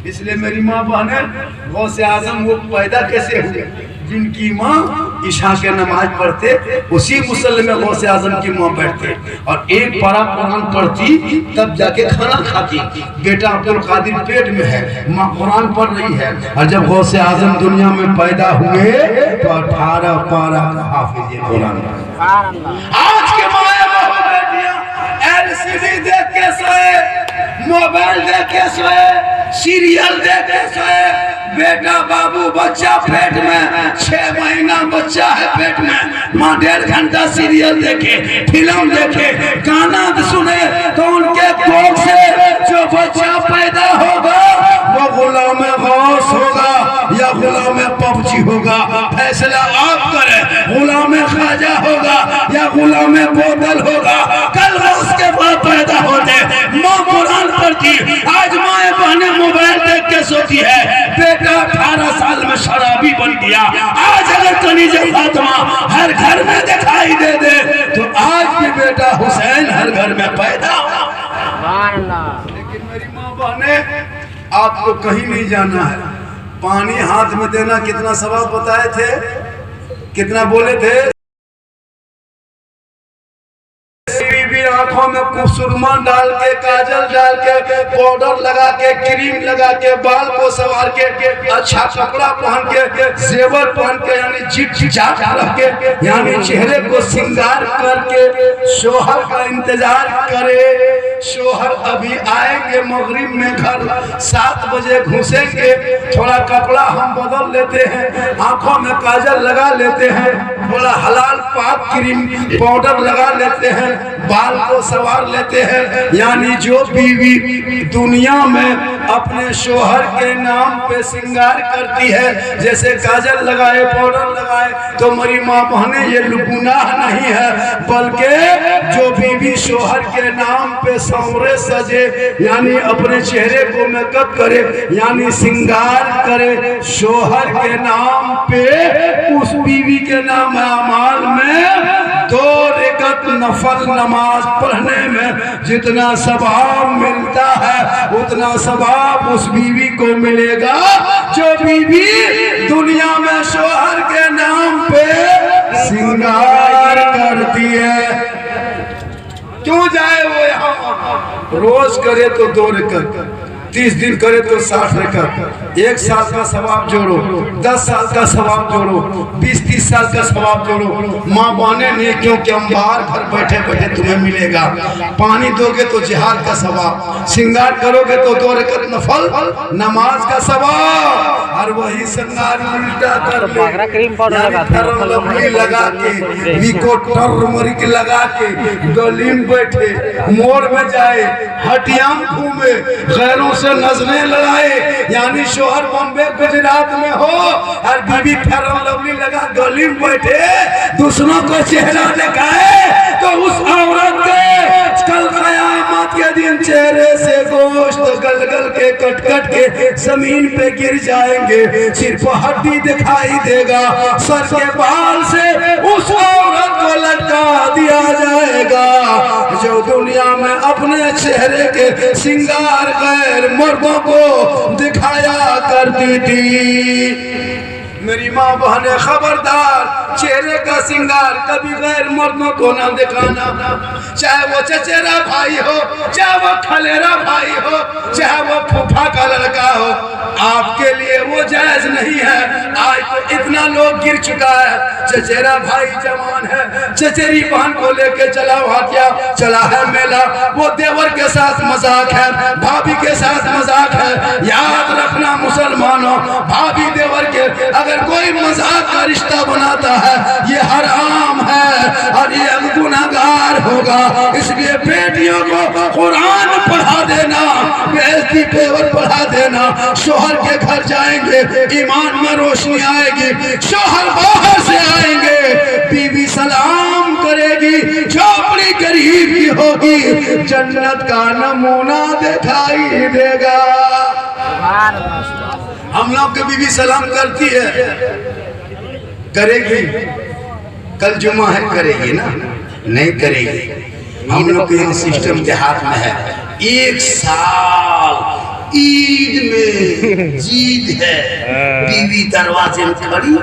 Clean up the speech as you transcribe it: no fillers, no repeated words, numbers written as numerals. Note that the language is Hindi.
इसलिए मेरी माँ बहने गौसे आजम वो पैदा कैसे हुए जिनकी माँ ईशा के नमाज पढ़ते, उसी मुसल्ले में गौसे आजम की माँ बैठते और एक पारा कुरान पढ़ती तब जाके खाना खाती। बेटा अब्दुल कादिर पेट में है, माँ कुरान पढ़ रही है, और जब गौसे आजम दुनिया में पैदा हुए तो 18 पारा का हाफिज कुरान। आज के माए बहू बेटियां एलसीडी देख के सोए, मोबाइल देख के सोए, सीरियल देख के सोए। बेटा बाबू बच्चा पेट में 6 महीना बच्चा है पेट में, माँ 1.5 घंटा सीरियल देखे, फिल्म देखे, गाना सुने तो उनके कोख से जो बच्चा पैदा होगा वो गुलाम गौस होगा या गुलाम पबजी होगा। फैसला आप करें, गुलाम ख्वाजा होगा या गुलाम बोतल होगा। कल उसके बाद पैदा होते माँ कुरान पढ़ती, आज माए बहने मोबाइल देख के सोती है। बेटा 18 साल में शराबी बन गया। आज अगर कनीज़े फातिमा हर घर में दिखाई दे दे तो आज भी बेटा हुसैन हर घर में पैदा हो। लेकिन मेरी माँ बहने आपको कहीं नहीं जाना है। पानी हाथ में देना कितना सवाब बताए थे, कितना बोले थे। आंखों में सुरमा डाल के, काजल डाल के, पाउडर लगा के, क्रीम लगा के, बाल को संवार के, अच्छा कपड़ा पहन के, जेवर पहन के, यानी चिट चाट रख के, यानी चेहरे को श्रृंगार करके शोहर का इंतजार करे। शोहर अभी आएंगे मगरिब में घर, 7 बजे घुसेंगे, थोड़ा कपड़ा हम बदल लेते हैं, आंखों में काजल लगा लेते हैं, थोड़ा हलाल पाक क्रीम पाउडर लगा लेते हैं, बाल को सवार लेते हैं। यानी जो बीवी दुनिया में अपने शोहर के नाम पे श्रृंगार करती है, जैसे काजल लगाए, पाउडर लगाए, तो मेरी माँ बहने ये गुनाह नहीं है, बल्कि जो बीवी शोहर के नाम पे सांवरे सजे, यानी अपने चेहरे को मेकअप करे, यानी श्रृंगार करे शोहर के नाम पे, उस बीवी के नाम अमाल में 2 रकात नफल नमाज पढ़ने में जितना सवाब मिलता है उतना सवाब उस बीवी को मिलेगा जो बीवी दुनिया में शोहर के नाम पे श्रृंगार करती है। क्यों जाए वो यहाँ, रोज करे तो 2 रकात, 30 दिन करे तो 60 रकात, 1 साल का सवाब जोड़ो, 10 साल का सवाब जोड़ो, 20-30 साल का सवाब जोड़ो। माँ बहने नहीं, क्योंकि हम बाहर घर बैठे बैठे तुम्हें मिलेगा। पानी दोगे तो जिहाद का सवाब, श्रृंगार करोगे तो 2 रकात नफल नमाज का सवाब, और वही श्रृंगार उल्टा कर ले, लगा के विको टर्मरिक लगा के गली में बैठे, मोड़ में जाए, हटिया में घूमे, गैरों से नजरें लड़ाए, यानी शोहर बॉम्बे गुजरात में हो और बीवी फेयर लवली लगा गली में बैठे, दूसरों को चेहरा दिखाए, तो उस औरत के कल क़यामत के दिन चेहरे से गोश्त गल गल के कट कट के जमीन पे गिर जाएंगे, सिर्फ हड्डी दिखाई देगा, सर के बाल से उस औरत को लटका दिया जाएगा जो दुनिया में अपने चेहरे के श्रृंगार गैर मर्दों को दिखाया करती थी। मेरी माँ बहने खबरदार, चेहरे का श्रृंगार कभी गैर मर्दों को ना दिखाना, चाहे वो चचेरा भाई हो, चाहे वो खलेरा भाई हो, चाहे वो फूफा का लड़का हो, आपके लिए वो जायज नहीं है। आज तो इतना लोग गिर चुका है, चचेरा भाई जवान है, चचेरी बहन को लेके चला हाटिया, चला है मेला, वो देवर के साथ मजाक है, भाभी के साथ मजाक है। याद रखना मुसलमानों, भाभी देवर के अगर कोई मजाक का रिश्ता बनाता है ये हराम है और ये गुनाहगार होगा। इसलिए बेटियों को कुरान पढ़ा देना, बेइज्जती पेवर पढ़ा देना, शोहर के घर जाएंगे ईमान में रोशनी आएगी, शोहर बाहर से आएंगे बीवी सलाम करेगी, झोपड़ी गरीब की होगी, जन्नत का नमूना दिखाई देगा। हम लोग की बीवी सलाम करती है, करेगी, कल जुमा है करेगी ना, नहीं करेगी। हम लोग के सिस्टम के हाथ में है। 1 साल ईद में जीद है बीवी दरवाजे में खड़ी